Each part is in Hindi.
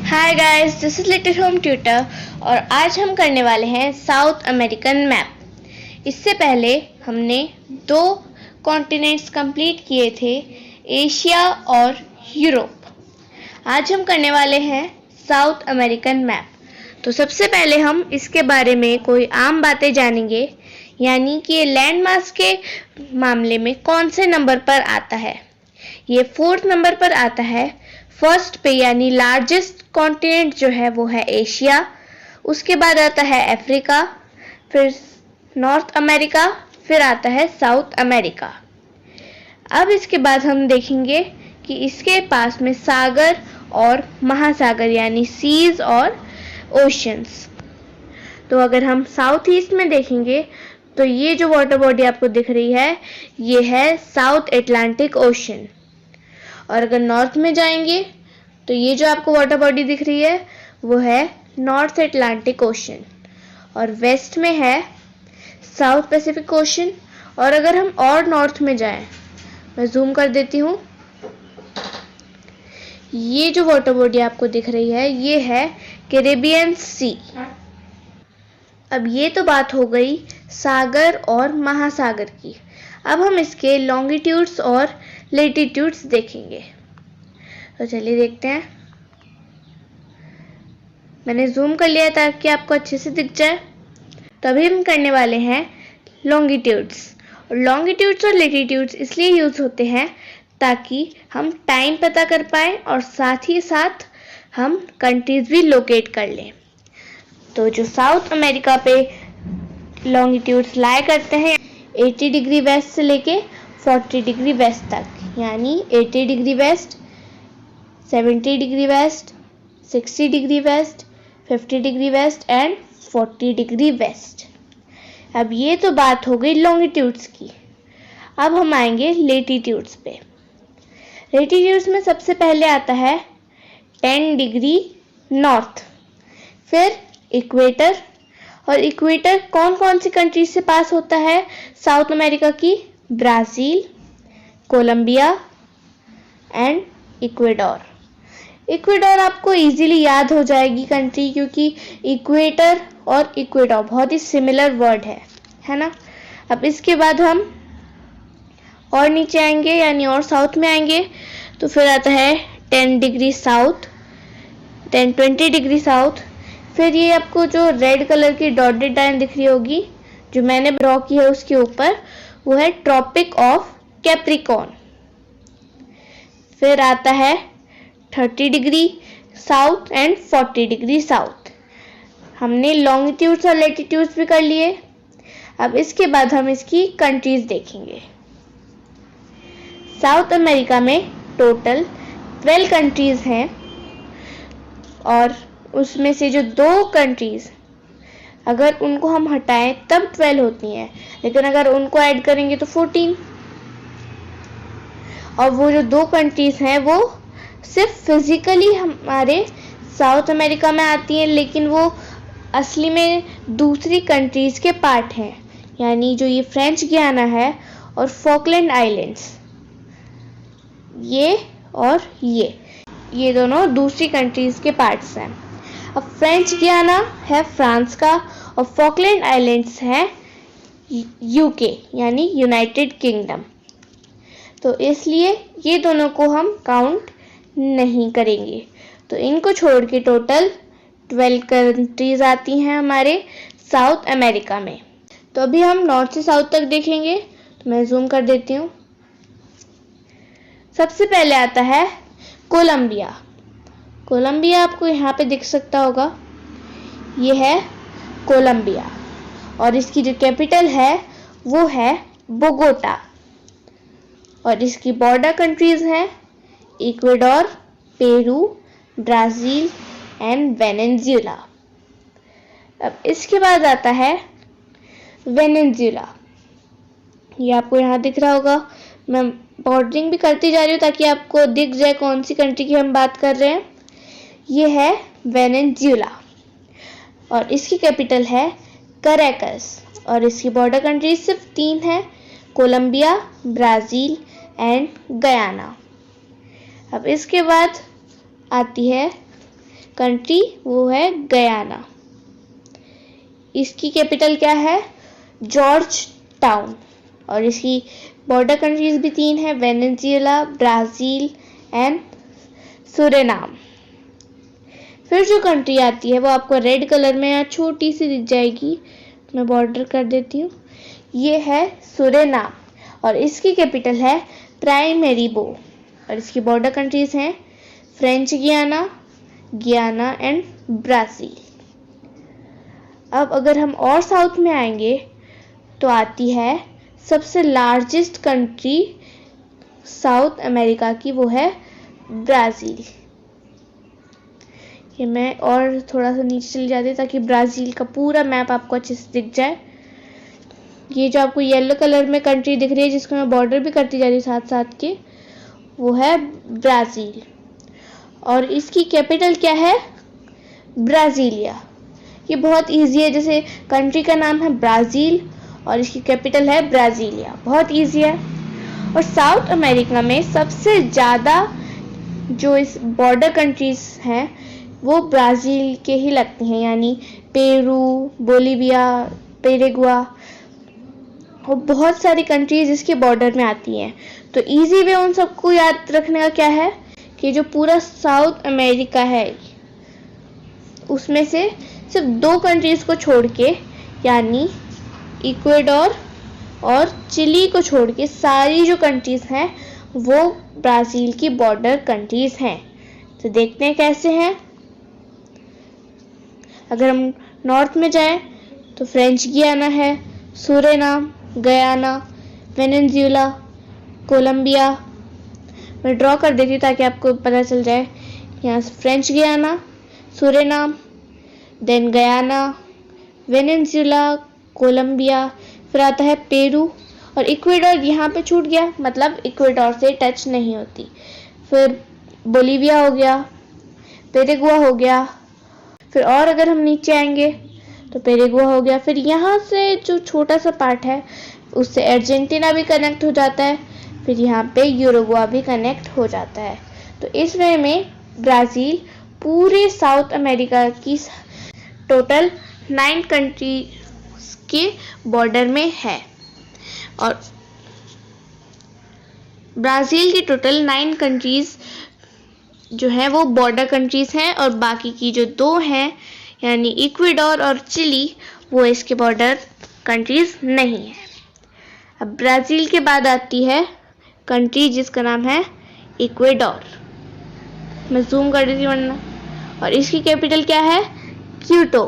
Hi guys, this is little home tutor और आज हम करने वाले हैं साउथ अमेरिकन मैप। इससे पहले हमने 2 कॉन्टिनेंट्स कंप्लीट किए थे, एशिया और यूरोप। आज हम करने वाले हैं साउथ अमेरिकन मैप। तो सबसे पहले हम इसके बारे में कोई आम बातें जानेंगे, यानी कि ये लैंडमास के मामले में कौन से नंबर पर आता है। ये 4th नंबर पर आता है। फर्स्ट पे यानी लार्जेस्ट कॉन्टिनेंट जो है वो है एशिया, उसके बाद आता है अफ्रीका, फिर नॉर्थ अमेरिका, फिर आता है साउथ अमेरिका। अब इसके बाद हम देखेंगे कि इसके पास में सागर और महासागर यानी सीज और ओशंस। तो अगर हम साउथ ईस्ट में देखेंगे तो ये जो वाटर बॉडी आपको दिख रही है ये है साउथ अटलांटिक ओशन। और अगर नॉर्थ में जाएंगे तो ये जो आपको वाटर बॉडी दिख रही है वो है नॉर्थ अटलांटिक ओशन। और वेस्ट में है साउथ पैसिफिक ओशन। और अगर हम और नॉर्थ में जाएं, मैं जूम कर देती हूँ, ये जो वाटर बॉडी आपको दिख रही है ये है कैरेबियन सी। अब ये तो बात हो गई सागर और महासागर की। अब हम इसके लॉन्गिट्यूड्स और लेटीट्यूड्स देखेंगे। तो चलिए देखते हैं। मैंने जूम कर लिया ताकि आपको अच्छे से दिख जाए। तो अभी हम करने वाले हैं लॉन्गिट्यूड्स। और लॉन्गिट्यूड्स और लेटीट्यूड्स इसलिए यूज होते हैं ताकि हम टाइम पता कर पाए और साथ ही साथ हम कंट्रीज भी लोकेट कर लें। तो जो साउथ अमेरिका पे लॉन्गिट्यूड्स लाया करते हैं 80 डिग्री वेस्ट से लेके 40 डिग्री वेस्ट तक, यानी 80 degree west, 70 degree west, 60 degree west, 50 degree west and 40 degree west. अब ये तो बात हो गई लॉन्गिट्यूड्स की। अब हम आएंगे लेटीट्यूड्स पे। लेटीट्यूड्स में सबसे पहले आता है 10 डिग्री नॉर्थ, फिर इक्वेटर। और इक्वेटर कौन कौन सी कंट्री से पास होता है साउथ अमेरिका की? Brazil, Colombia and Ecuador. Ecuador आपको इजीली याद हो जाएगी कंट्री, क्योंकि इक्वेटर और इक्वेडोर बहुत ही सिमिलर वर्ड है ना। अब इसके बाद हम और नीचे आएंगे यानी और साउथ में आएंगे तो फिर आता है 10 डिग्री साउथ, 20 डिग्री साउथ। फिर ये आपको जो रेड कलर की डॉटेड लाइन दिख रही होगी जो मैंने ड्रॉ की है उसके ऊपर, वो है ट्रॉपिक ऑफ कैप्रिकॉर्न। फिर आता है 30 degree south and 40 degree south. हमने लॉन्गिट्यूड्स और लेटीट्यूड्स भी कर लिए। अब इसके बाद हम इसकी कंट्रीज देखेंगे। साउथ अमेरिका में टोटल 12 कंट्रीज हैं और उसमें से जो 2 कंट्रीज अगर उनको हम हटाएं तब 12 होती हैं, लेकिन अगर उनको ऐड करेंगे तो 14। और वो जो 2 कंट्रीज हैं वो सिर्फ फिजिकली हमारे साउथ अमेरिका में आती हैं, लेकिन वो असली में दूसरी कंट्रीज के पार्ट हैं, यानी जो ये फ्रेंच गियाना है और फॉकलैंड आइलैंड्स, ये और ये दोनों दूसरी कंट्रीज के पार्ट्स हैं। अब फ्रेंच गियाना है फ्रांस का और फॉकलैंड आइलैंड्स है यूके यानी यूनाइटेड किंगडम। तो इसलिए ये दोनों को हम काउंट नहीं करेंगे। तो इनको छोड़ के टोटल 12 कंट्रीज आती हैं हमारे साउथ अमेरिका में। तो अभी हम नॉर्थ से साउथ तक देखेंगे। तो मैं जूम कर देती हूँ। सबसे पहले आता है कोलंबिया। कोलंबिया आपको यहाँ पे दिख सकता होगा, ये है कोलंबिया। और इसकी जो कैपिटल है वो है बोगोटा। और इसकी बॉर्डर कंट्रीज हैं Ecuador, Peru, Brazil and Venezuela. अब इसके बाद आता है वेनेजुएला। ये आपको यहाँ दिख रहा होगा। मैं बॉर्डरिंग भी करती जा रही हूँ ताकि आपको दिख जाए कौन सी कंट्री की हम बात कर रहे हैं। ये है वेनेजुएला और इसकी कैपिटल है कैराकस। और इसकी बॉर्डर कंट्रीज सिर्फ 3 हैं, कोलंबिया, ब्राजील एंड गयाना। अब इसके बाद आती है कंट्री वो है गयाना। इसकी कैपिटल क्या है? George town. और इसकी बॉर्डर कंट्रीज भी 3 है, वेनेजुएला, ब्राजील एंड सुरेनाम। फिर जो कंट्री आती है वो आपको रेड कलर में यहाँ छोटी सी दिख जाएगी, मैं बॉर्डर कर देती हूँ। ये है सुरेनाम और इसकी कैपिटल है प्राइमेरीबो। और इसकी बॉर्डर कंट्रीज हैं फ्रेंच गियाना, गियाना एंड ब्राजील। अब अगर हम और साउथ में आएंगे तो आती है सबसे लार्जेस्ट कंट्री साउथ अमेरिका की, वो है ब्राजील। ये मैं और थोड़ा सा नीचे चली जाती ताकि ब्राजील का पूरा मैप आपको अच्छे से दिख जाए। ये जो आपको येलो कलर में कंट्री दिख रही है जिसको मैं बॉर्डर भी करती जा रही हूँ साथ साथ के, वो है ब्राजील। और इसकी कैपिटल क्या है? ब्राजीलिया। ये बहुत इजी है, जैसे कंट्री का नाम है ब्राजील और इसकी कैपिटल है ब्राजीलिया, बहुत इजी है। और साउथ अमेरिका में सबसे ज़्यादा जो इस बॉर्डर कंट्रीज हैं वो ब्राज़ील के ही लगते हैं, यानी पेरू, बोलीविया, पेरेगुआ और बहुत सारी कंट्रीज इसके बॉर्डर में आती हैं। तो इजी वे उन सबको याद रखने का क्या है कि जो पूरा साउथ अमेरिका है उसमें से सिर्फ 2 कंट्रीज को छोड़ के, यानी इक्वाडोर और चिली को छोड़ के सारी जो कंट्रीज हैं वो ब्राज़ील की बॉर्डर कंट्रीज हैं। तो देखते हैं कैसे हैं। अगर हम नॉर्थ में जाएं तो फ्रेंच गियाना है, सुरेनाम, गयाना, वेनेजुएला, कोलंबिया। मैं ड्रॉ कर देती हूँ ताकि आपको पता चल जाए। यहाँ से फ्रेंच गियाना, सुरेनाम, देन गयाना, वेनेजुएला, कोलंबिया, फिर आता है पेरू और इक्वाडोर यहाँ पे छूट गया, मतलब इक्वाडोर से टच नहीं होती। फिर बोलीविया हो गया, पेरेगुआ हो गया। फिर और अगर हम नीचे आएंगे तो पेरेगुआ हो गया। फिर यहाँ से जो छोटा सा पार्ट है उससे अर्जेंटीना भी कनेक्ट हो जाता है। फिर यहाँ पे यूरुग्वा भी कनेक्ट हो जाता है। तो इस वे में ब्राज़ील पूरे साउथ अमेरिका की टोटल 9 कंट्रीज के बॉर्डर में है। और ब्राज़ील की टोटल 9 कंट्रीज जो है वो बॉर्डर कंट्रीज हैं और बाकी की जो 2 हैं यानी इक्वाडोर और चिली वो इसके बॉर्डर कंट्रीज नहीं है। अब ब्राज़ील के बाद आती है कंट्री जिसका नाम है इक्वाडोर। मैं जूम कर देती हूँ वरना। और इसकी कैपिटल क्या है? क्यूटो।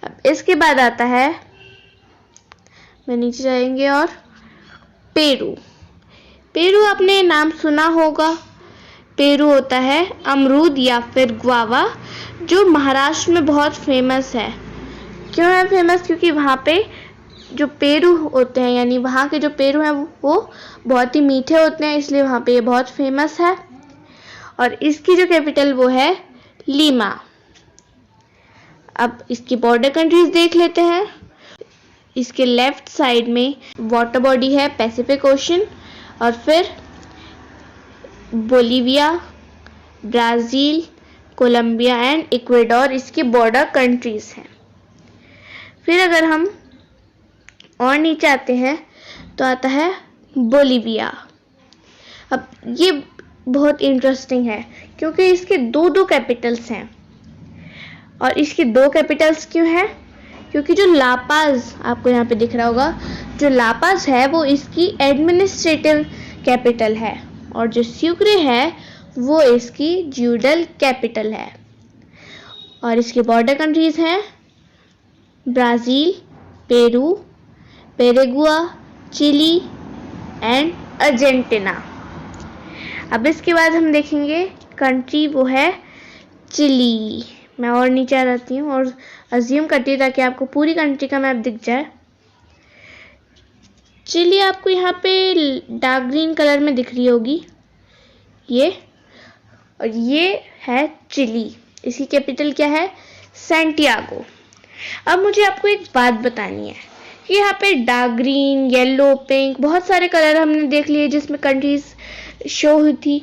अब इसके बाद आता है, मैं नीचे जाएंगे, और पेरू। पेरू आपने नाम सुना होगा। पेरू होता है अमरूद या फिर गुआवा, जो महाराष्ट्र में बहुत फेमस है। क्यों है फेमस? क्योंकि वहाँ पे जो पेरू होते हैं, यानी वहाँ के जो पेरू हैं वो बहुत ही मीठे होते हैं, इसलिए वहाँ पे ये बहुत फेमस है। और इसकी जो कैपिटल वो है लीमा। अब इसकी बॉर्डर कंट्रीज देख लेते हैं। इसके लेफ्ट साइड में वाटर बॉडी है पैसिफिक ओशन, और फिर Bolivia, Brazil, Colombia and Ecuador इसके बॉर्डर कंट्रीज हैं। फिर अगर हम और नीचे आते हैं तो आता है बोलीविया। अब ये बहुत इंटरेस्टिंग है क्योंकि इसके 2 कैपिटल्स हैं। और इसकी 2 कैपिटल्स क्यों हैं? क्योंकि जो लापाज आपको यहाँ पे दिख रहा होगा, जो लापाज है वो इसकी एडमिनिस्ट्रेटिव कैपिटल है, और जो सुक्रे है वो इसकी ज्यूडल कैपिटल है। और इसके बॉर्डर कंट्रीज हैं Brazil, Peru, Paraguay, Chile and Argentina. अब इसके बाद हम देखेंगे कंट्री वो है चिली। मैं और नीचे आ जाती हूँ और अज्यूम करती हूँ ताकि आपको पूरी कंट्री का मैप दिख जाए। चिली आपको यहाँ पे डार्क ग्रीन कलर में दिख रही होगी ये, और ये है चिली। इसकी कैपिटल क्या है? सैंटियागो। अब मुझे आपको एक बात बतानी है कि यहाँ पे डार्क ग्रीन, येलो, पिंक बहुत सारे कलर हमने देख लिए जिसमें कंट्रीज शो हुई थी।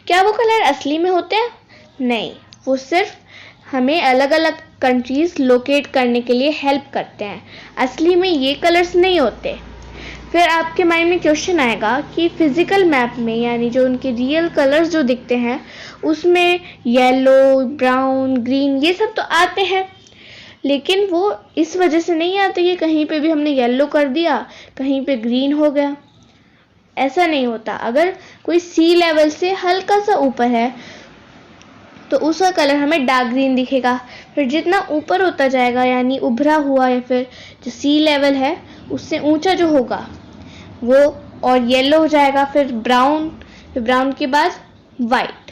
क्या वो कलर असली में होते हैं? नहीं, वो सिर्फ हमें अलग अलग कंट्रीज लोकेट करने के लिए हेल्प करते हैं। असली में ये कलर्स नहीं होते। फिर आपके माइंड में क्वेश्चन आएगा कि फिजिकल मैप में यानी जो उनके रियल कलर्स जो दिखते हैं उसमें येलो, ब्राउन, ग्रीन ये सब तो आते हैं, लेकिन वो इस वजह से नहीं आते कि कहीं पे भी हमने येलो कर दिया, कहीं पे ग्रीन हो गया। ऐसा नहीं होता। अगर कोई सी लेवल से हल्का सा ऊपर है तो उसका कलर हमें डार्क ग्रीन दिखेगा। फिर जितना ऊपर होता जाएगा यानी उभरा हुआ या फिर जो सी लेवल है उससे ऊंचा जो होगा वो और येलो हो जाएगा, फिर ब्राउन के बाद वाइट।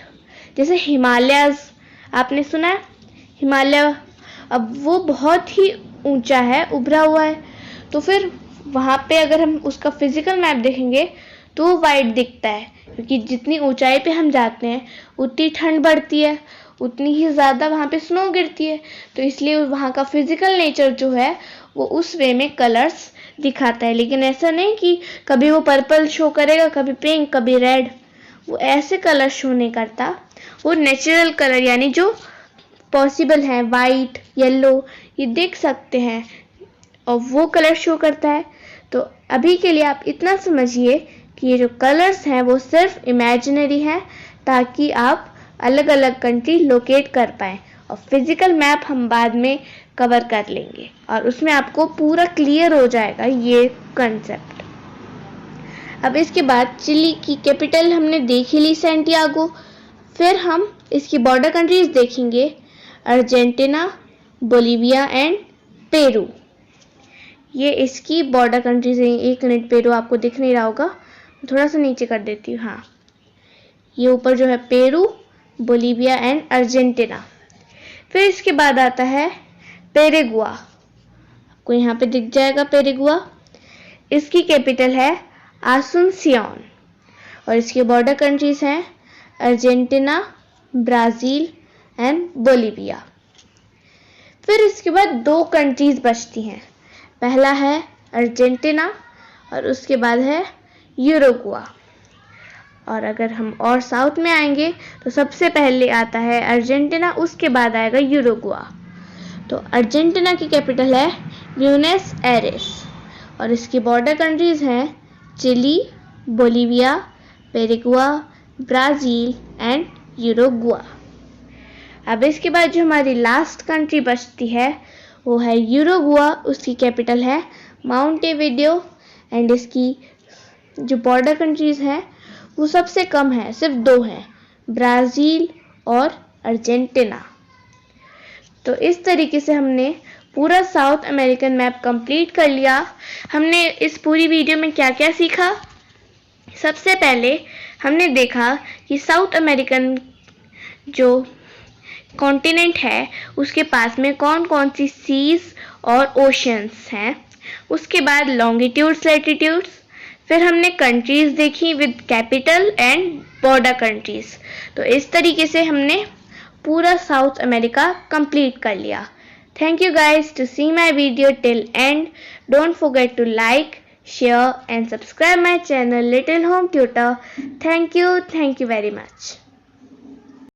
जैसे हिमालयस आपने सुना है, हिमालय अब वो बहुत ही ऊंचा है, उभरा हुआ है, तो फिर वहां पे अगर हम उसका फिजिकल मैप देखेंगे तो वो वाइट दिखता है, क्योंकि जितनी ऊंचाई पे हम जाते हैं उतनी ठंड बढ़ती है, उतनी ही ज़्यादा वहाँ पे स्नो गिरती है, तो इसलिए वहाँ का फिजिकल नेचर जो है वो उस वे में कलर्स दिखाता है। लेकिन ऐसा नहीं कि कभी वो पर्पल शो करेगा, कभी पिंक, कभी रेड, वो ऐसे कलर शो नहीं करता। वो नेचुरल कलर यानी जो पॉसिबल है, वाइट, येलो, ये देख सकते हैं और वो कलर शो करता है। तो अभी के लिए आप इतना समझिए कि ये जो कलर्स हैं वो सिर्फ इमेजिनरी हैं, ताकि आप अलग अलग कंट्री लोकेट कर पाएँ, और फिजिकल मैप हम बाद में कवर कर लेंगे और उसमें आपको पूरा क्लियर हो जाएगा ये कंसेप्ट। अब इसके बाद चिली की कैपिटल हमने देख ही ली, सैंटियागो। फिर हम इसकी बॉर्डर कंट्रीज देखेंगे, अर्जेंटीना, बोलीविया एंड पेरू। ये इसकी बॉर्डर कंट्रीज हैं। एक मिनट, पेरू आपको दिख नहीं रहा होगा, थोड़ा सा नीचे कर देती हूँ। हाँ, ये ऊपर जो है पेरू, बोलीविया एंड अर्जेंटीना। फिर इसके बाद आता है पेरेगुआ, आपको यहाँ पे दिख जाएगा पेरेगुआ। इसकी कैपिटल है आसुनसियोन और इसके बॉर्डर कंट्रीज हैं अर्जेंटीना, ब्राज़ील एंड बोलीविया। फिर इसके बाद दो कंट्रीज बचती हैं, पहला है अर्जेंटीना और उसके बाद है यूरुग्वा। और अगर हम और साउथ में आएंगे तो सबसे पहले आता है अर्जेंटीना, उसके बाद आएगा यूरुग्वा। तो अर्जेंटीना की कैपिटल है ब्यूनस एयरेस और इसकी बॉर्डर कंट्रीज हैं चिली, बोलीविया, पेरेगुआ, ब्राज़ील एंड यूरुग्वा। अब इसके बाद जो हमारी लास्ट कंट्री बचती है वो है यूरुग्वा, उसकी कैपिटल है माउंटेविडियो एंड इसकी जो बॉर्डर कंट्रीज हैं वो सबसे कम है, सिर्फ दो हैं, ब्राज़ील और अर्जेंटीना। तो इस तरीके से हमने पूरा साउथ अमेरिकन मैप कंप्लीट कर लिया। हमने इस पूरी वीडियो में क्या क्या सीखा? सबसे पहले हमने देखा कि साउथ अमेरिकन जो कॉन्टिनेंट है उसके पास में कौन कौन सी सीज और ओशंस हैं। उसके बाद लॉन्गिट्यूड्स, लैटिट्यूड्स। फिर हमने कंट्रीज देखी with capital and border countries. तो इस तरीके से हमने पूरा साउथ अमेरिका कंप्लीट कर लिया। Thank you guys to see my video till end. Don't forget to like, share and subscribe my channel Little Home Tutor. Thank you very much.